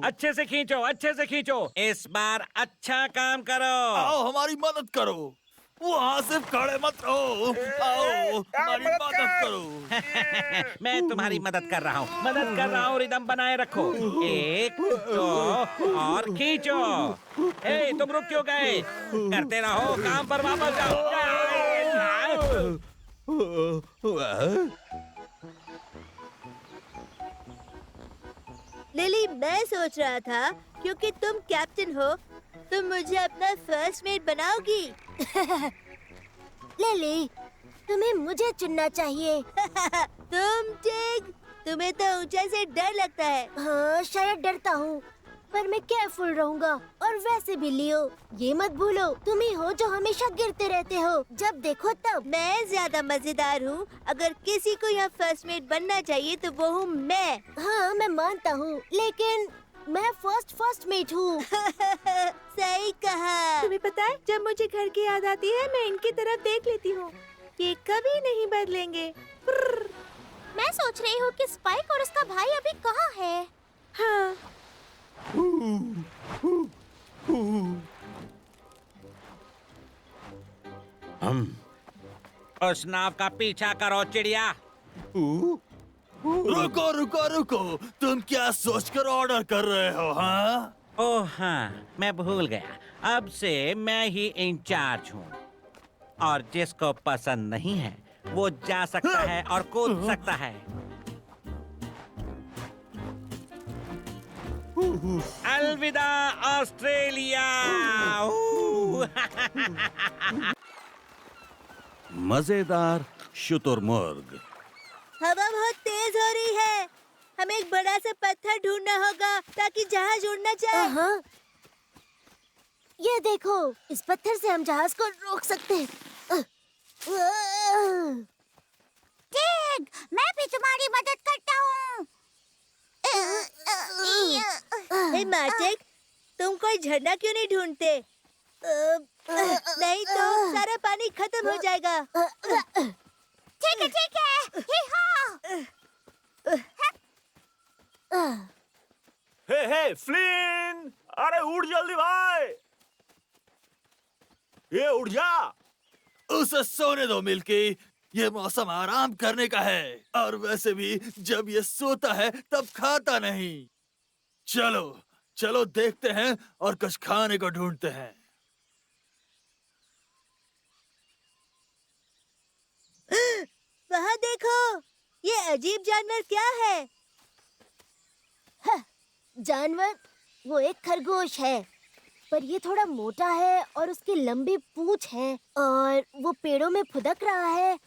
अच्छे से खींचो, अच्छे से खींचो। इस बार अच्छा काम करो। आओ हमारी मदद करो। वहाँ से खड़े मत रहो। आओ हमारी मदद करो। मैं तुम्हारी मदद कर रहा हूँ, मदद कर रहा हूँ। रिदम बनाए रखो। एक, दो, और खींचो। ए, तुम रुक क्यों गए? करते रहो, काम पर वापस जाओ। लिली, मैं सोच रहा था क्योंकि तुम कैप्टन हो, तुम मुझे अपना फर्स्ट मेट बनाओगी। लिली, तुम्हें मुझे चुनना चाहिए। तुम टिग, तुम्हें तो ऊंचाई से डर लगता है। हाँ, शायद डरता हूँ, पर मैं केयरफुल रहूँगा। और वैसे भी लियो, ये मत भूलो, तुम ही हो जो हमेशा गिरते रहते हो, जब देखो तब। मैं ज्यादा मजेदार हूँ। अगर किसी को यहाँ फर्स्ट मेट बनना चाहिए तो वो हूँ मैं। हाँ, मैं मानता हूँ, लेकिन मैं फर्स्ट मेट हूँ। सही कहा। तुम्हें पता है, जब मुझे घर की याद आती है मैं इनकी तरफ देख लेती हूँ। ये कभी नहीं बदलेंगे। मैं सोच रही हूँ कि स्पाइक और उसका भाई अभी कहाँ है। हाँ, उस नाव का पीछा करो चिड़िया। रुको रुको रुको, तुम क्या सोचकर ऑर्डर कर रहे हो? हाँ, ओह हाँ, मैं भूल गया। अब से मैं ही इंचार्ज हूँ, और जिसको पसंद नहीं है वो जा सकता है और कूद सकता है। अलविदा ऑस्ट्रेलिया। मजेदार शुतुरमुर्ग। हवा बहुत तेज हो रही है। हमें एक बड़ा सा पत्थर ढूंढना होगा ताकि जहाज उड़ना चाहे। हाँ, ये देखो, इस पत्थर से हम जहाज को रोक सकते हैं। टिग, मैं भी तुम्हारी मदद करता हूँ। हे मार्टिक, तुम कोई झरना क्यों नहीं ढूंढते? नहीं तो सारा पानी खत्म हो जाएगा। ठीक है, ठीक है। हे फ्लिन, अरे उठ जल्दी भाई, ये उठ जा। उसे सोने दो मिल्की, ये मौसम आराम करने का है। और वैसे भी जब ये सोता है तब खाता नहीं। चलो चलो देखते हैं और कुछ खाने को ढूंढते हैं। वहाँ देखो, ये अजीब जानवर क्या है? जानवर? वो एक खरगोश है, पर ये थोड़ा मोटा है और उसकी लंबी पूंछ है और वो पेड़ों में फुदक रहा है।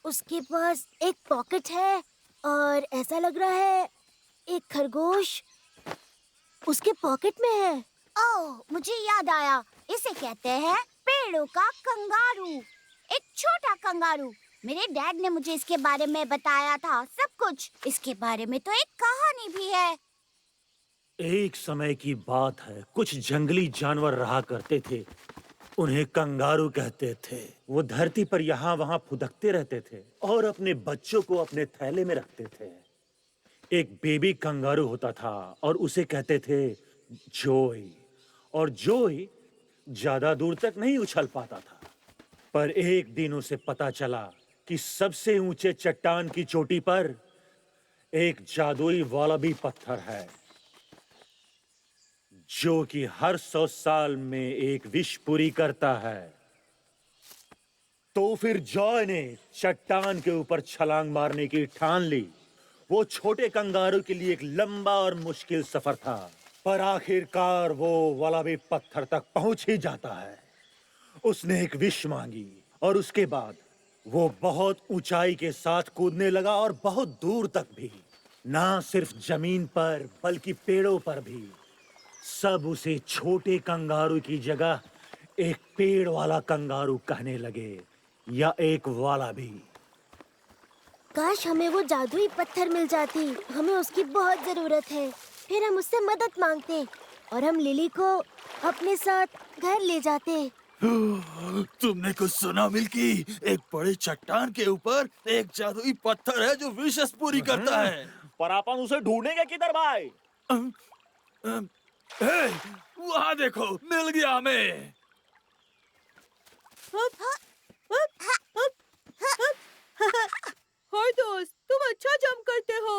उसके पास एक पॉकेट है और ऐसा लग रहा है एक खरगोश उसके पॉकेट में है। ओह, मुझे याद आया, इसे कहते हैं पेड़ों का कंगारू। एक छोटा कंगारू। मेरे डैड ने मुझे इसके बारे में बताया था सब कुछ। इसके बारे में तो एक कहानी भी है। एक समय की बात है, कुछ जंगली जानवर रहा करते थे। उन्हें कंगारू कहते थे। वो धरती पर यहाँ वहाँ फुदकते रहते थे और अपने बच्चों को अपने थैले में रखते थे। एक बेबी कंगारू होता था और उसे कहते थे जोई। और जोई ज्यादा दूर तक नहीं उछल पाता था, पर एक दिन उसे पता चला कि सबसे ऊंचे चट्टान की चोटी पर एक जादुई वालाबी पत्थर है, जो कि हर 100 साल में एक विश पूरी करता है। तो फिर जॉय ने चट्टान के ऊपर छलांग मारने की ठान ली। वो छोटे कंगारू के लिए एक लंबा और मुश्किल सफर था, पर आखिरकार वो वालाबी पत्थर तक पहुंच ही जाता है। उसने एक विश मांगी और उसके बाद वो बहुत ऊंचाई के साथ कूदने लगा और बहुत दूर तक भी। ना सिर्फ जमीन पर बल्कि पेड़ों पर भी। सब उसे छोटे कंगारू की जगह एक पेड़ वाला कंगारू कहने लगे, या एक वालाबी। काश हमें वो जादुई पत्थर मिल जाती। हमें उसकी बहुत जरूरत है। फिर हम उससे मदद मांगते। और हम लिली को अपने साथ घर ले जाते। तुमने कुछ सुना मिल्की? एक बड़ी चट्टान के ऊपर एक जादुई पत्थर है जो विशेष पूरी करता है। पर अपन उसे ढूंढेंगे किधर भाई? वहाँ देखो, मिल गया हमें। हाय दोस्त, तुम अच्छा जंप करते हो।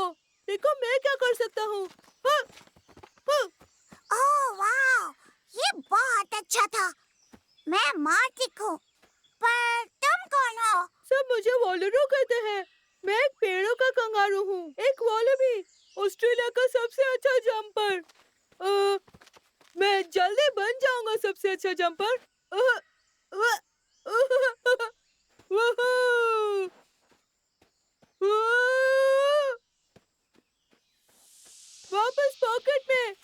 देखो मैं क्या कर सकता हूँ। ओह वाह, ये बहुत अच्छा था। मैं मार्टिक हूँ, पर तुम कौन हो? सब मुझे वॉलरू कहते हैं। मैं एक पेड़ों का कंगारू हूँ, एक वॉलबी, ऑस्ट्रेलिया का सबसे अच्छा जंपर। मैं जल्दी बन जाऊंगा सबसे अच्छा जंपर। वापस पॉकेट में,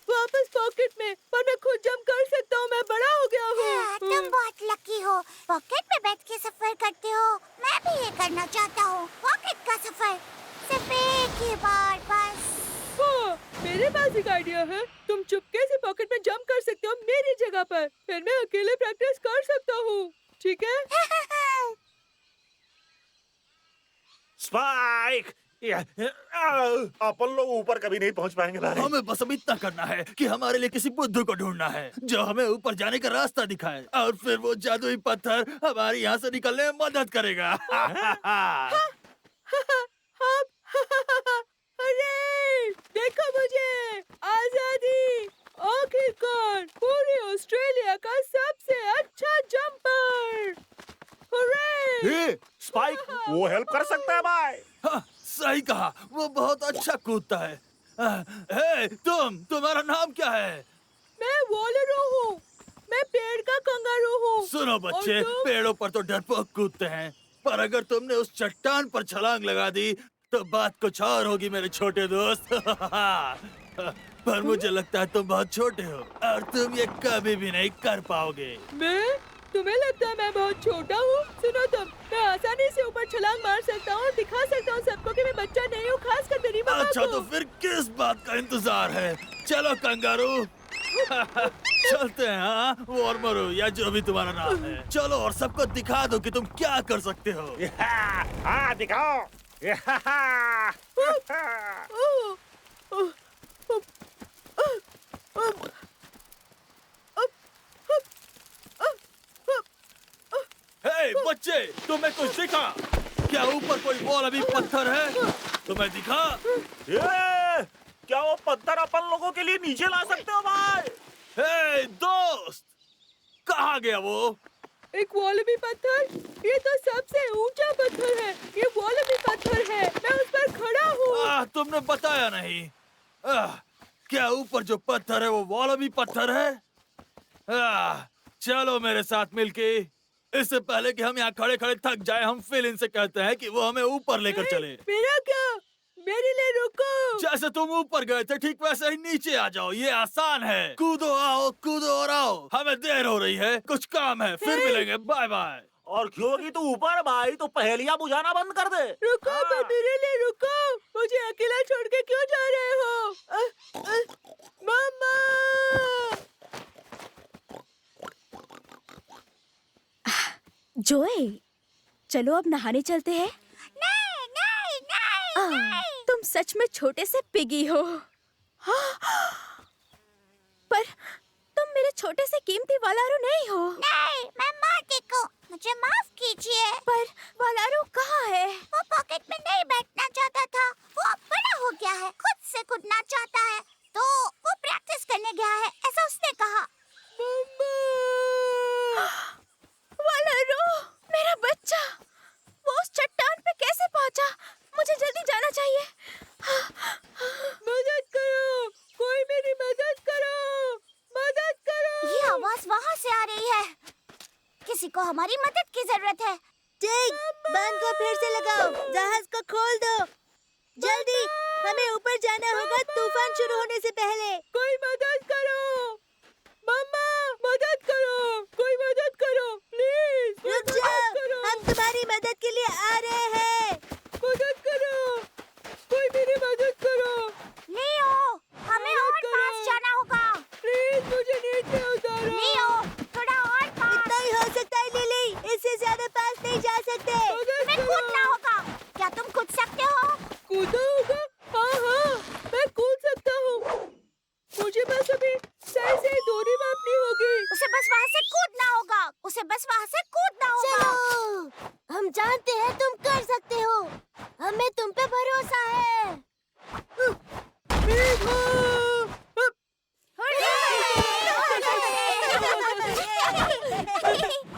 वापस पॉकेट में। पर मैं खुद जंप कर सकता हूँ, मैं बड़ा हो गया हूँ। तुम बहुत लकी हो, पॉकेट में बैठ के सफर करते हो। मैं भी ये करना चाहता हूँ, पॉकेट का सफर, सिर्फ एक ही बार बस। मेरे पास एक आइडिया है। तुम चुपके से पॉकेट में जंप कर सकते हो मेरी जगह पर, फिर मैं अकेले प्रैक्टिस कर सकता हूँ, ठीक है? स्पाइक! अपन लोग ऊपर कभी नहीं पहुंच पाएंगे भाई। हमें बस अब इतना करना है कि हमारे लिए किसी बुद्धू को ढूंढना है जो हमें ऊपर जाने का रास्ता दिखाए, और फिर वो जादुई पत्थर हमारे यहाँ से निकलने में मदद करेगा। अरे देखो मुझे, आजादी! आखिरकार पूरी ऑस्ट्रेलिया का सबसे अच्छा जंपर! हे, स्पाइक वो हेल्प कर सकता है भाई। हाँ, सही कहा, वो बहुत अच्छा कूदता है। हे, तुम्हारा नाम क्या है? मैं वॉलरू हूँ, मैं पेड़ का कंगारू हूँ। सुनो बच्चे, पेड़ों पर तो डरपोक कूदते हैं, पर अगर तुमने उस चट्टान पर छलांग लगा दी तो बात कुछ और होगी मेरे छोटे दोस्त। पर मुझे लगता है तुम बहुत छोटे हो और तुम ये कभी भी नहीं कर पाओगे। मैं? तुम्हें लगता है मैं बहुत छोटा हूँ? सुनो तुम, मैं आसानी से ऊपर छलांग मार सकता हूँ और दिखा सकता हूँ सबको कि मैं बच्चा नहीं हूँ, खासकर मेरी माँ को। अच्छा, तो फिर किस बात का इंतजार है? चलो कंगारू। चलते हैं। हाँ, वॉर्मरू या जो भी तुम्हारा नाम है, चलो और सबको दिखा दो कि तुम क्या कर सकते हो। हाँ, दिखाओ। हे बच्चे, तुम्हें कुछ दिखा? क्या ऊपर कोई बॉल अभी पत्थर है? तुम्हें दिखा? क्या वो पत्थर अपन लोगों के लिए नीचे ला सकते हो भाई? हे दोस्त, कहाँ गया वो? एक वॉलबी पत्थर? ये तो सबसे ऊंचा पत्थर है। ये वॉलबी पत्थर है, मैं उस पर खड़ा हूँ। तुमने बताया नहीं। क्या ऊपर जो पत्थर है वो वॉलबी पत्थर है? चलो मेरे साथ मिलके। इससे पहले कि हम यहाँ खड़े खड़े थक जाए, हम फिलिन से कहते हैं कि वो हमें ऊपर लेकर चले। मेरा क्या? मेरे लिए रुको। जैसे तुम ऊपर गए थे ठीक वैसे ही नीचे आ जाओ, ये आसान है। कूदो आओ, कूदो और आओ। हमें देर हो रही है, कुछ काम है, फिर मिलेंगे। Bye bye. और क्योंकि तू ऊपर भाई तो पहेलियां बुझाना बंद कर दे। रुको, तो मेरे लिए रुको। मुझे अकेला छोड़ के क्यों जा रहे हो? मम्मा! जोए, चलो अब नहाने चलते हैं। नहीं नहीं नहीं नहीं। तुम सच में छोटे से पिगी हो। पर तुम मेरे छोटे से कीमती वालारू नहीं हो। नहीं, मैं मार्टिक हूँ, मुझे माफ कीजिए। पर वालारू कहाँ है? वो पॉकेट में नहीं बैठना चाहता था, वो अब बड़ा हो गया है, खुद से कूदना चाहता है, तो वो प्रैक्टिस करने गया है, ऐसा उसने कहा। वालारू, मेरा बच्चा, वो उस चट्टान पे कैसे पहुंचा? मुझे जल्दी जाना चाहिए। मदद करो, कोई मेरी मदद करो, मदद करो। ये आवाज वहाँ से आ रही है, किसी को हमारी मदद की जरूरत है। टिग, बांध को फिर से लगाओ, जहाज को खोल दो, जल्दी, हमें ऊपर जाना होगा तूफान शुरू होने से पहले। कोई मदद करो, मम्मा, मदद करो, कोई मदद करो, प्लीज। रुक जाओ, हम तुम्हारी मदद के लिए आ रहे हैं। मदद करो, कोई मेरी मदद करो। लियो, हमें और पास जाना साथ नहीं जा सकते। तुम्हें कूदना होगा। क्या तुम कूद सकते हो? कूदना होगा? हाँ हाँ, मैं कूद सकता हूँ। मुझे बस अभी सही से दूरी मापनी होगी। उसे बस वहाँ से कूदना होगा। उसे बस वहाँ से कूदना होगा। चलो, हम जानते हैं तुम कर सकते हो। हमें तुम पे भरोसा है।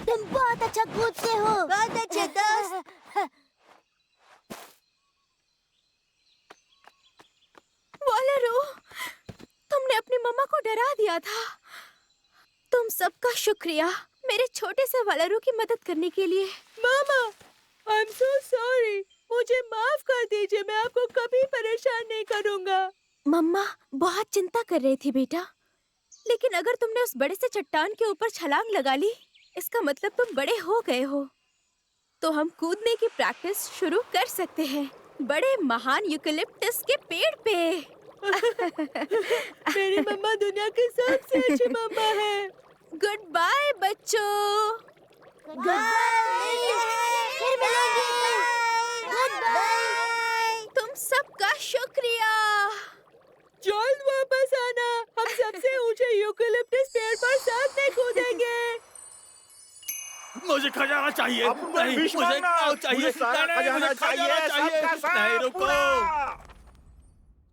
तुम बहुत अच्छा कूदते हो। बहुत अच्छे दोस्त। वालरू, तुमने अपनी मम्मा को डरा दिया था। तुम सबका शुक्रिया मेरे छोटे से वालरू की मदद करने के लिए। मामा, आई एम सो सॉरी। मुझे माफ कर दीजिए। मैं आपको कभी परेशान नहीं करूँगा। मम्मा बहुत चिंता कर रही थी बेटा, लेकिन अगर तुमने उस बड़े से चट्टान के ऊपर छलांग लगा ली, इसका मतलब तुम बड़े हो गए हो। तो हम कूदने की प्रैक्टिस शुरू कर सकते हैं बड़े महान यूकेलिप्टस के पेड़ पे। मेरी मम्मा दुनिया की सबसे अच्छी मम्मा है। गुड बाय बच्चों। फिर मिलेंगे। Goodbye। तुम सबका शुक्रिया। जल्द वापस आना। हम सबसे ऊंचे यूकेलिप्टस पेड़ पर साथ में कूदेंगे। मुझे खजाना चाहिए। नहीं, विश मुझे मांगना। गाँव चाहिए। मुझे सारा नहीं, खजाना मुझे खजाना चाहिए। सबका सब नहीं, रुको। पूरा।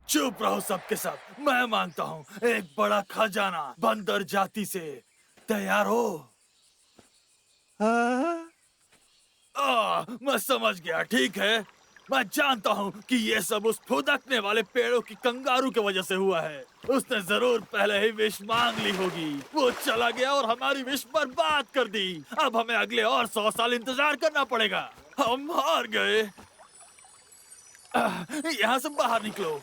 चुप रहो सबके सब। मैं मांगता हूँ एक बड़ा खजाना बंदर जाति से। तैयार हो? मैं समझ गया। ठीक है, मैं जानता हूँ कि ये सब उस फुदकने वाले पेड़ों की कंगारू की वजह से हुआ है। उसने जरूर पहले ही विश मांग ली होगी। वो चला गया और हमारी विश बर्बाद कर दी। अब हमें अगले और 100 साल इंतजार करना पड़ेगा। हम हार गए। यहाँ से बाहर निकलो।